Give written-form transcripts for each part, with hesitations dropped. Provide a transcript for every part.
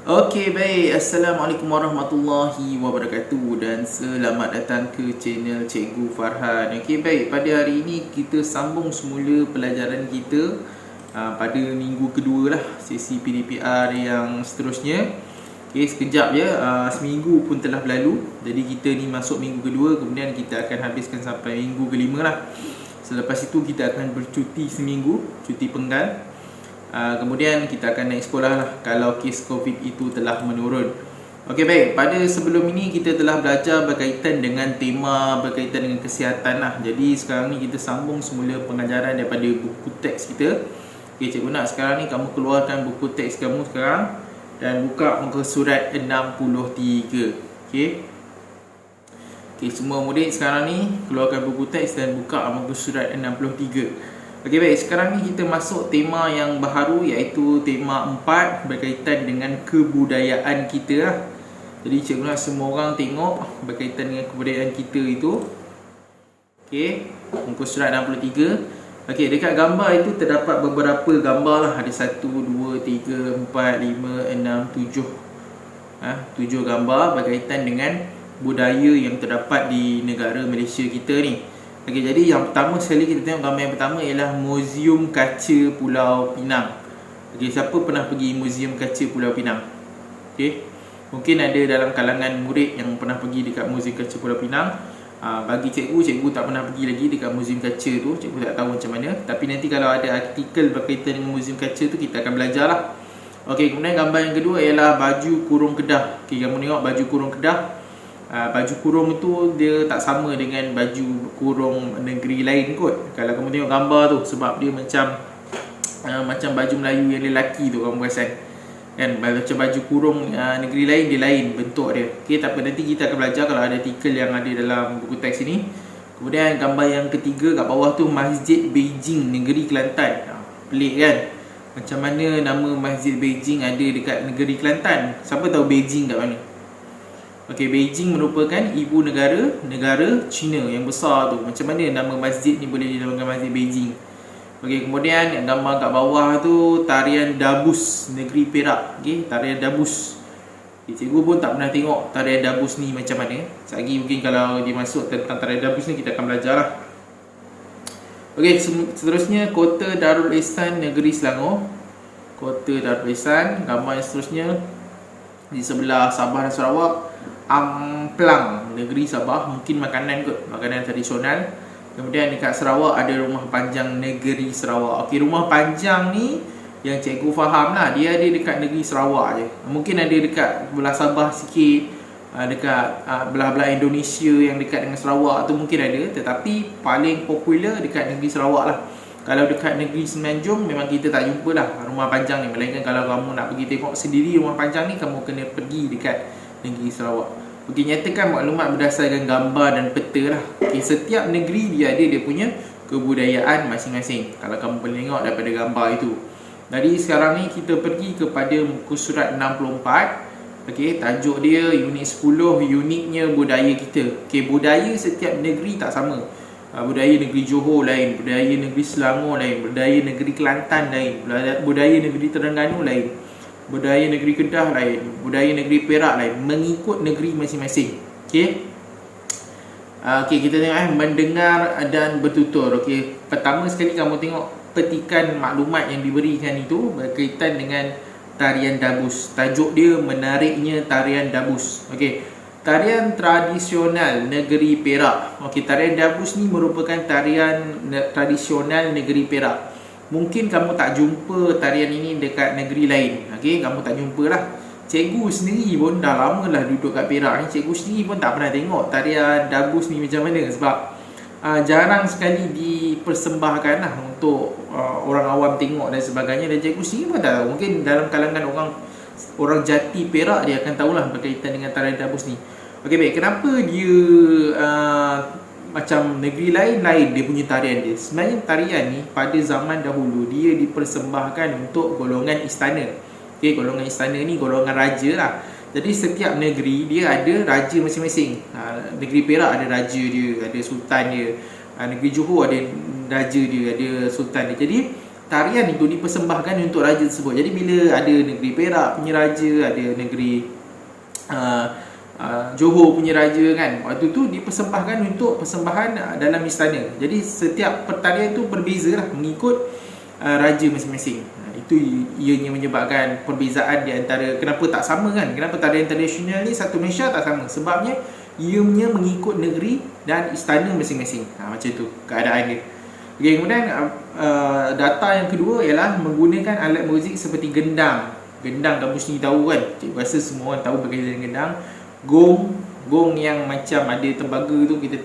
Okey, baik. Assalamualaikum warahmatullahi wabarakatuh dan selamat datang ke channel Cikgu Farhan. Okey, baik. Pada hari ini kita sambung semula pelajaran kita pada minggu kedua lah, sesi PDPR yang seterusnya. Okey, sekejap ya. Seminggu pun telah berlalu. Jadi kita ni masuk minggu kedua, kemudian kita akan habiskan sampai minggu kelima lah. Selepas itu kita akan bercuti seminggu, cuti penggal. Kemudian kita akan naik sekolah lah kalau kes COVID itu telah menurun. Okey, baik. Pada sebelum ini kita telah belajar berkaitan dengan tema berkaitan dengan kesihatan lah. Jadi sekarang ni kita sambung semula pengajaran daripada buku teks kita. Okey, cikgu nak sekarang ni kamu keluarkan buku teks kamu sekarang dan buka muka surat 63. Okey. Okey, semua murid sekarang ni keluarkan buku teks dan buka muka surat 63. Okey, baik, sekarang ni kita masuk tema yang baharu, iaitu tema 4 berkaitan dengan kebudayaan kita lah. Jadi cikgu nak semua orang tengok berkaitan dengan kebudayaan kita itu. Okey, muka surat 63. Okey, dekat gambar itu terdapat beberapa gambar lah. Ada 1, 2, 3, 4, 5, 6, 7 7 gambar berkaitan dengan budaya yang terdapat di negara Malaysia kita ni. Okey, jadi yang pertama sekali kita tengok gambar yang pertama ialah Muzium Kaca Pulau Pinang. Okey, siapa pernah pergi Muzium Kaca Pulau Pinang? Okey, mungkin ada dalam kalangan murid yang pernah pergi dekat Muzium Kaca Pulau Pinang. Bagi cikgu tak pernah pergi lagi dekat Muzium Kaca tu. Cikgu tak tahu macam mana. Tapi nanti kalau ada artikel berkaitan dengan Muzium Kaca tu, kita akan belajar lah. Okey, kemudian gambar yang kedua ialah baju kurung Kedah. Okey, kamu tengok baju kurung Kedah. Baju kurung itu dia tak sama dengan baju kurung negeri lain kot. Kalau kamu tengok gambar tu, sebab dia macam baju Melayu yang lelaki tu, kamu perasan kan, macam baju kurung negeri lain, dia lain bentuk dia. Okey, tak apa, nanti kita akan belajar kalau ada artikel yang ada dalam buku teks ini. Kemudian gambar yang ketiga kat bawah tu, Masjid Beijing Negeri Kelantan. Pelik kan, macam mana nama Masjid Beijing ada dekat negeri Kelantan? Siapa tahu Beijing kat mana? Okey, Beijing merupakan ibu negara China yang besar tu. Macam mana nama masjid ni boleh dinamakan Masjid Beijing? Okey, kemudian yang gambar kat bawah tu tarian Dabus Negeri Perak. Okey, tarian Dabus. Okay, cikgu pun tak pernah tengok tarian Dabus ni macam mana. Sekejap mungkin kalau dia masuk tentang tarian Dabus ni, kita akan belajar lah. Okey, seterusnya Kota Darul Ihsan Negeri Selangor. Kota Darul Ihsan. Gambar yang seterusnya di sebelah Sabah dan Sarawak, Amplang Negeri Sabah, mungkin makanan kot, makanan tradisional. Kemudian dekat Sarawak ada Rumah Panjang Negeri Sarawak. Okey, Rumah Panjang ni yang cikgu faham lah, dia ada dekat negeri Sarawak je. Mungkin ada dekat belah Sabah sikit, dekat belah-belah Indonesia yang dekat dengan Sarawak tu mungkin ada, tetapi paling popular dekat negeri Sarawak lah. Kalau dekat negeri Semenanjung memang kita tak jumpa lah Rumah Panjang ni. Melainkan kalau kamu nak pergi tengok sendiri Rumah Panjang ni, kamu kena pergi dekat negeri Sarawak. Okey, nyatakan maklumat berdasarkan gambar dan peta lah. Okey, setiap negeri dia punya kebudayaan masing-masing. Kalau kamu boleh tengok daripada gambar itu. Jadi sekarang ni kita pergi kepada muka surat 64. Okey, tajuk dia unit 10, uniknya budaya kita. Okey, budaya setiap negeri tak sama. Budaya negeri Johor lain, budaya negeri Selangor lain, budaya negeri Kelantan lain, budaya negeri Terengganu lain, budaya negeri Kedah lain, budaya negeri Perak lain, mengikut negeri masing-masing. Okey. Okey, kita tengok mendengar dan bertutur. Okey, pertama sekali kamu tengok petikan maklumat yang diberikan itu berkaitan dengan tarian Dabus. Tajuk dia menariknya tarian Dabus. Okey. Tarian tradisional negeri Perak. Okey, tarian Dabus ni merupakan tarian tradisional negeri Perak. Mungkin kamu tak jumpa tarian ini dekat negeri lain. Okey, kamu tak jumpa lah. Cikgu sendiri pun dah lama lah duduk kat Perak ni. Cikgu sendiri pun tak pernah tengok tarian Dabus ni macam mana. Sebab jarang sekali dipersembahkan lah untuk orang awam tengok dan sebagainya. Dan cikgu sendiri pun tak tahu. Mungkin dalam kalangan orang jati Perak dia akan tahulah berkaitan dengan tarian Dabus ni. Okey, baik, kenapa dia macam negeri lain dia punya tarian dia? Sebenarnya tarian ni pada zaman dahulu dia dipersembahkan untuk golongan istana. Okey, golongan istana ni golongan raja lah. Jadi setiap negeri dia ada raja masing-masing. Negeri Perak ada raja dia, ada sultan dia. Negeri Johor ada raja dia, ada sultan dia. Jadi tarian itu dipersembahkan untuk raja tersebut. Jadi bila ada negeri Perak punya raja, ada negeri Johor punya raja kan, waktu tu dipersembahkan untuk persembahan dalam istana. Jadi setiap pertarian tu berbeza lah mengikut raja masing-masing. Itu ianya menyebabkan perbezaan di antara kenapa tak sama kan. Kenapa tarian tradisional ni satu Malaysia tak sama? Sebabnya ianya mengikut negeri dan istana masing-masing. Macam tu keadaan dia. Okay, kemudian data yang kedua ialah menggunakan alat muzik seperti gendang. Gendang kamu sendiri tahu kan? Cikgu rasa semua orang tahu berkaitan dengan gendang. Gong yang macam ada tembaga tu, kita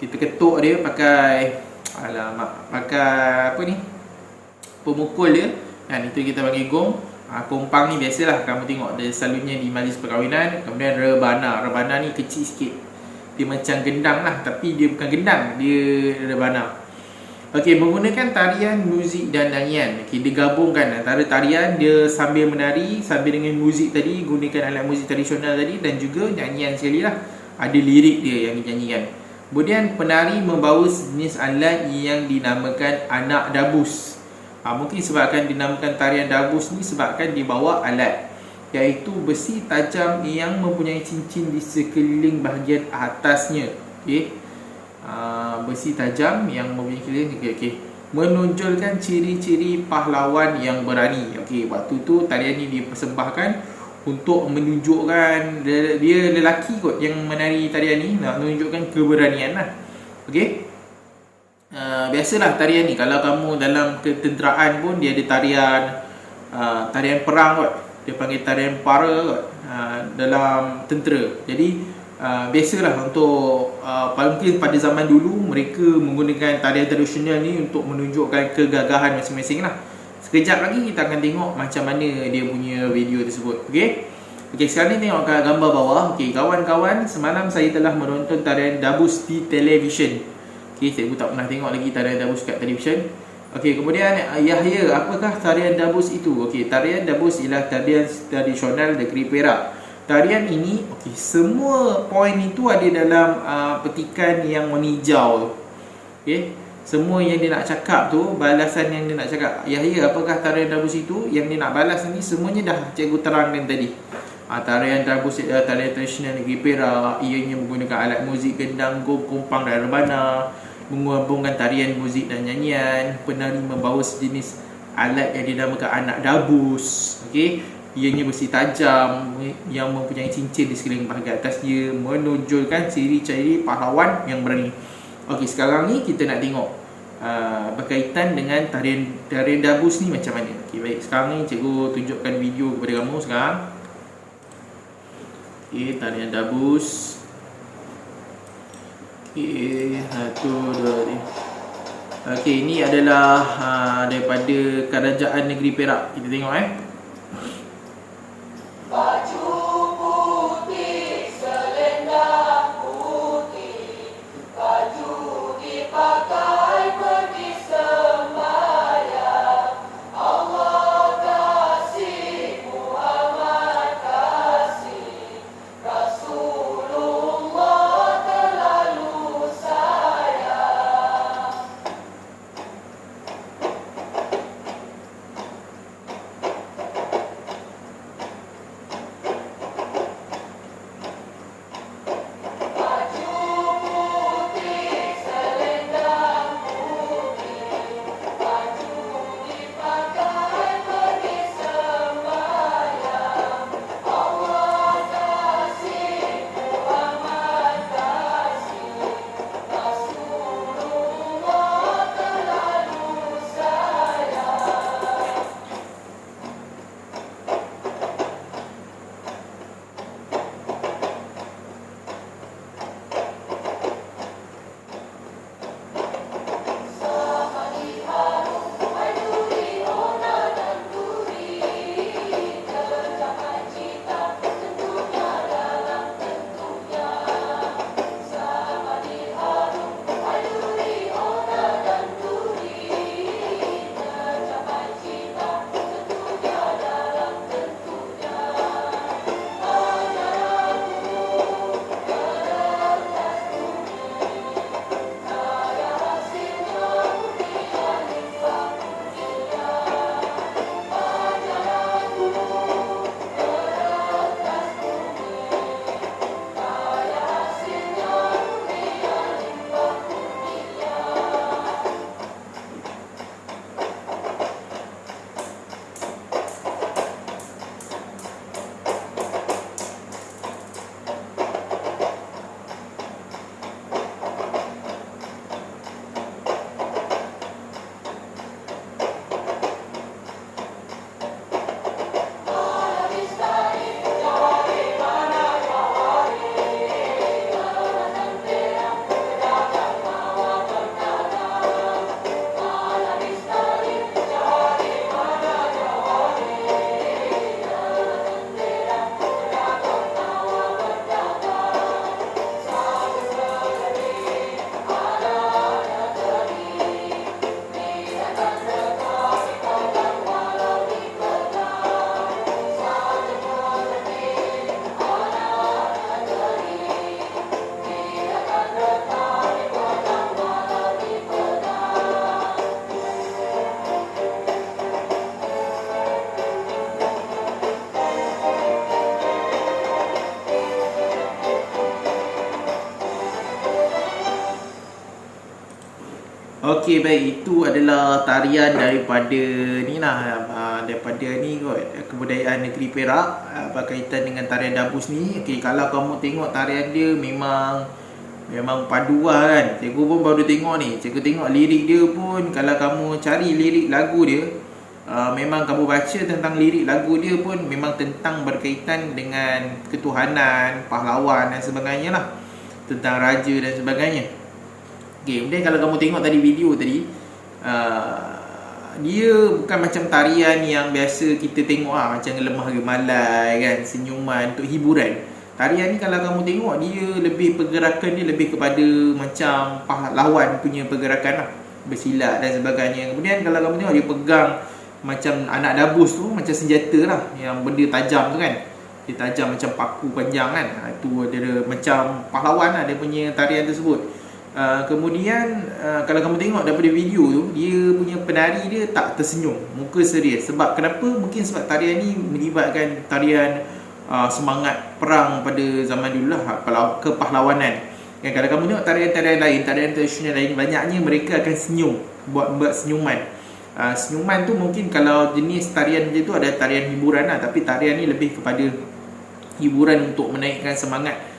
ketuk dia pakai pemukul dia kan, itu kita panggil gong. Kompang ni biasalah kamu tengok dia selalunya di majlis perkahwinan. Kemudian rebana ni kecil sikit, dia macam gendang lah tapi dia bukan gendang, dia rebana. Okey, menggunakan tarian, muzik dan nyanyian. Okey, digabungkan antara tarian dia sambil menari, sambil dengan muzik tadi, gunakan alat muzik tradisional tadi, dan juga nyanyian sekali lah. Ada lirik dia yang dinyanyikan. Kemudian penari membawa sejenis alat yang dinamakan anak dabus. Mungkin sebabkan dinamakan tarian dabus ni sebabkan dibawa alat, iaitu besi tajam yang mempunyai cincin di sekeliling bahagian atasnya. Okey. Besi tajam yang mempunyai sekeliling. Okey. Menonjolkan ciri-ciri pahlawan yang berani. Okey, waktu tu tarian ni dipersembahkan untuk menunjukkan dia lelaki kot yang menari tarian ni, nak menunjukkan keberanian lah. Okey. Biasalah tarian ni kalau kamu dalam ketenteraan pun dia ada tarian perang kot. Dia panggil tarian para kot, dalam tentera. Jadi biasalah untuk mungkin pada zaman dulu mereka menggunakan tarian tradisional ni untuk menunjukkan kegagahan masing-masing lah. Sekejap lagi kita akan tengok macam mana dia punya video tersebut. Okey, sekarang ni tengok kat gambar bawah. Okey, kawan-kawan, semalam saya telah menonton tarian dabus di televisyen. Okey, saya pun tak pernah tengok lagi tarian dabus kat televisyen. Okey, kemudian Yahya, apakah tarian dabus itu? Okey, tarian dabus ialah tarian tradisional negeri Perak. Tarian ini, okey, semua poin itu ada dalam petikan yang warna hijau. Okey, semua yang dia nak cakap tu, balasan yang dia nak cakap. Yahya, apakah tarian dabus itu? Yang dia nak balas ni semuanya dah cikgu terangkan tadi. Tarian dabus adalah tarian tradisional negeri Perak. Ianya menggunakan alat muzik gendang, gong, kompang dan rebana. Menggabungkan tarian, muzik dan nyanyian. Penari membawa sejenis alat yang dinamakan anak dabus. Okey, ianya besi tajam yang mempunyai cincin di sekeliling bahagian atasnya, menonjolkan ciri-ciri pahlawan yang berani. Okey, sekarang ni kita nak tengok berkaitan dengan tarian dabus ni macam mana. Okey, baik, sekarang ni cikgu tunjukkan video kepada kamu sekarang. Okey, tarian dabus. Okey, 1, 2, 3. Okey, ini adalah daripada Kerajaan Negeri Perak. Kita tengok Baju putih, selendang putih, baju dipakai pergi sembahyang. Allah kasih, Muhammad kasih, Rasulullah terlalu sayang. Okey, baik, itu adalah tarian daripada ni lah, daripada ni kot, kebudayaan negeri Perak, berkaitan dengan tarian dabus ni. Okey, kalau kamu tengok tarian dia memang padu lah kan. Cikgu pun baru tengok ni. Cikgu tengok lirik dia pun, kalau kamu cari lirik lagu dia, memang kamu baca tentang lirik lagu dia pun memang tentang berkaitan dengan ketuhanan, pahlawan dan sebagainya lah, tentang raja dan sebagainya. Okay, kemudian kalau kamu tengok tadi video tadi, dia bukan macam tarian yang biasa kita tengok lah, macam lemah gemalai kan, senyuman untuk hiburan. Tarian ni kalau kamu tengok, dia lebih, pergerakan dia lebih kepada macam pahlawan punya pergerakan lah, bersilat dan sebagainya. Kemudian kalau kamu tengok, dia pegang macam anak dabus tu, macam senjata lah, yang benda tajam tu kan, dia tajam macam paku panjang kan. Itu dia macam pahlawan lah dia punya tarian tersebut. Kemudian kalau kamu tengok daripada video tu, dia punya penari dia tak tersenyum, muka serius. Sebab kenapa? Mungkin sebab tarian ni melibatkan tarian semangat perang pada zaman dulu lah, kepahlawanan. Dan kalau kamu tengok tarian-tarian lain, tarian tradisional lain, banyaknya mereka akan senyum, buat senyuman. Senyuman tu mungkin kalau jenis tarian macam tu ada tarian hiburan lah, tapi tarian ni lebih kepada hiburan untuk menaikkan semangat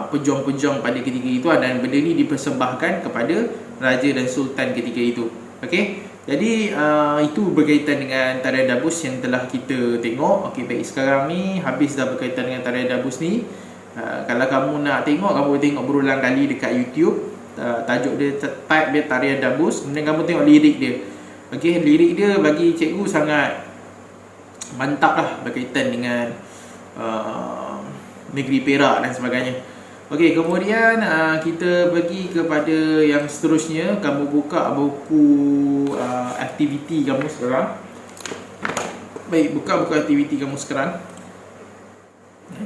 pejuang-pejuang pada ketika itu, dan benda ni dipersembahkan kepada raja dan sultan ketika itu. Okey, jadi itu berkaitan dengan tarian dabus yang telah kita tengok. Okey, baik, sekarang ni habis dah berkaitan dengan tarian dabus ni. Kalau kamu nak tengok, kamu boleh tengok berulang kali dekat YouTube. Tajuk dia, type dia tarian dabus, kemudian kamu tengok lirik dia. Okey, lirik dia bagi cikgu sangat mantap lah, berkaitan dengan negeri Perak dan sebagainya. Okey, kemudian kita pergi kepada yang seterusnya. Kamu buka buku aktiviti kamu sekarang. Baik, buka buku aktiviti kamu sekarang.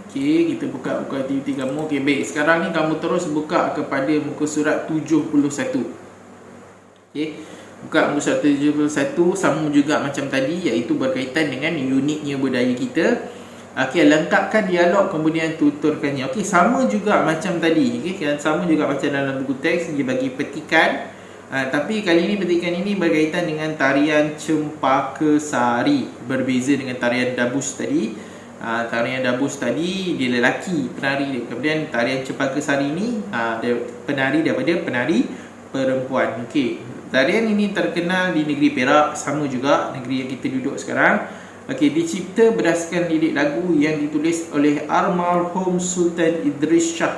Okey, kita buka buku aktiviti kamu. Okey, baik, sekarang ni kamu terus buka kepada muka surat 71. Okey, buka muka surat 71, sama juga macam tadi, iaitu berkaitan dengan uniknya budaya kita. Okey, lengkapkan dialog kemudian tuturkannya. Okey, sama juga macam tadi. Okey, sama juga macam dalam buku teks, dia bagi petikan. Tapi kali ini petikan ini berkaitan dengan tarian Cempaka Sari, berbeza dengan tarian dabus tadi. Tarian dabus tadi dia lelaki penari dia. Kemudian tarian Cempaka Sari ini penari daripada penari perempuan. Okey, tarian ini terkenal di negeri Perak, sama juga negeri yang kita duduk sekarang. Okey, dicipta berdasarkan lirik lagu yang ditulis oleh almarhum Sultan Idris Shah.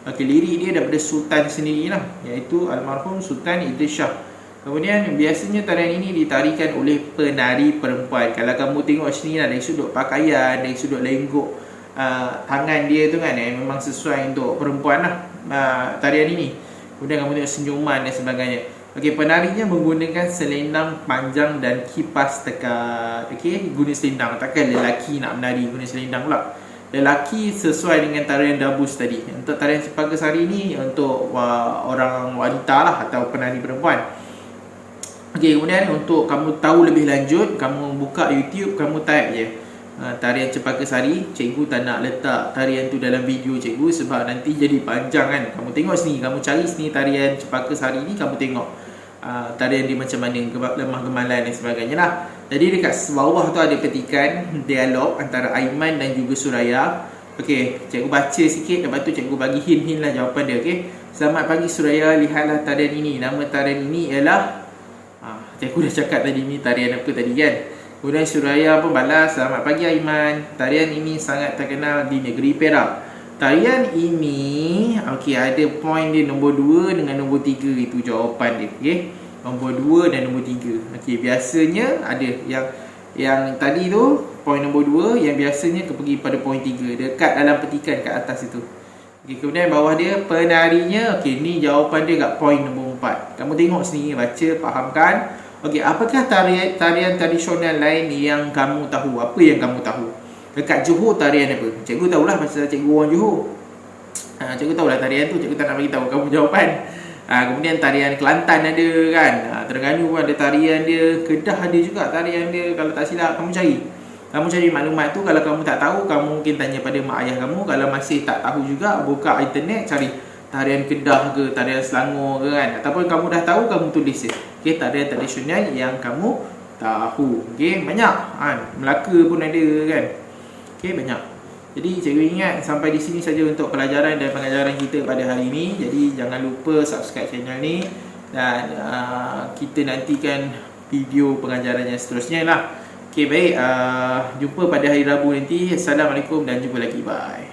Okey, lirik dia daripada Sultan sendiri lah, iaitu almarhum Sultan Idris Shah. Kemudian biasanya tarian ini ditarikan oleh penari perempuan. Kalau kamu tengok sini lah, dari sudut pakaian, dari sudut lenggok tangan dia tu kan, memang sesuai untuk perempuan lah tarian ini. Kemudian kamu tengok senyuman dan sebagainya. Okey, penarinya menggunakan selendang panjang dan kipas tekat. Okey, guna selendang. Takkan lelaki nak menari guna selendang pula. Lelaki sesuai dengan tarian dabus tadi. Untuk tarian Cempaka Sari ni untuk orang wanita lah, atau penari perempuan. Okey, kemudian untuk kamu tahu lebih lanjut, kamu buka YouTube, kamu type je tarian Cempaka Sari. Cikgu tak nak letak tarian tu dalam video cikgu, sebab nanti jadi panjang kan. Kamu tengok sini, kamu cari sini tarian Cempaka Sari ni, kamu tengok tarian dia macam mana, lemah gemalan dan sebagainya lah. Jadi dekat bawah tu ada petikan dialog antara Aiman dan juga Suraya. Okey, cikgu baca sikit, lepas tu cikgu bagi hint-hint lah jawapan dia. Okey, selamat pagi Suraya, lihatlah tarian ini. Nama tarian ini ialah cikgu dah cakap tadi ni tarian apa tadi kan. Kemudian Suraya pun balas, selamat pagi Aiman, tarian ini sangat terkenal di negeri Perak. Tarian ini, okey, ada poin dia nombor 2 dengan nombor 3, itu jawapan dia. Okey, nombor 2 dan nombor 3. Okey, biasanya ada yang tadi tu poin nombor 2, yang biasanya pergi pada poin 3, dekat dalam petikan kat atas itu. Okey, kemudian bawah dia penarinya. Okey, ni jawapan dia kat poin nombor 4. Kamu tengok sini, baca, fahamkan. Okey, apakah tarian tradisional lain yang kamu tahu? Apa yang kamu tahu? Dekat Johor tarian apa? Cikgu tahulah pasal cikgu orang Johor. Cikgu tahulah tarian tu, cikgu tak nak bagi tahu kamu jawapan. Kemudian tarian Kelantan ada kan. Terengganu pun ada tarian dia, Kedah ada juga tarian dia. Kalau tak silap kamu cari maklumat tu. Kalau kamu tak tahu, kamu mungkin tanya pada mak ayah kamu. Kalau masih tak tahu juga, buka internet cari tarian Kedah ke, tarian Selangor ke kan. Ataupun kamu dah tahu, kamu tulis je. Okey, tarian tradisional yang kamu tahu. Okey, banyak kan. Melaka pun ada kan. Okey, banyak. Jadi cikgu ingat sampai di sini saja untuk pelajaran dan pengajaran kita pada hari ini. Jadi jangan lupa subscribe channel ni dan kita nantikan video pengajaran yang seterusnya lah. Okey, baik. Jumpa pada hari Rabu nanti. Assalamualaikum dan jumpa lagi. Bye.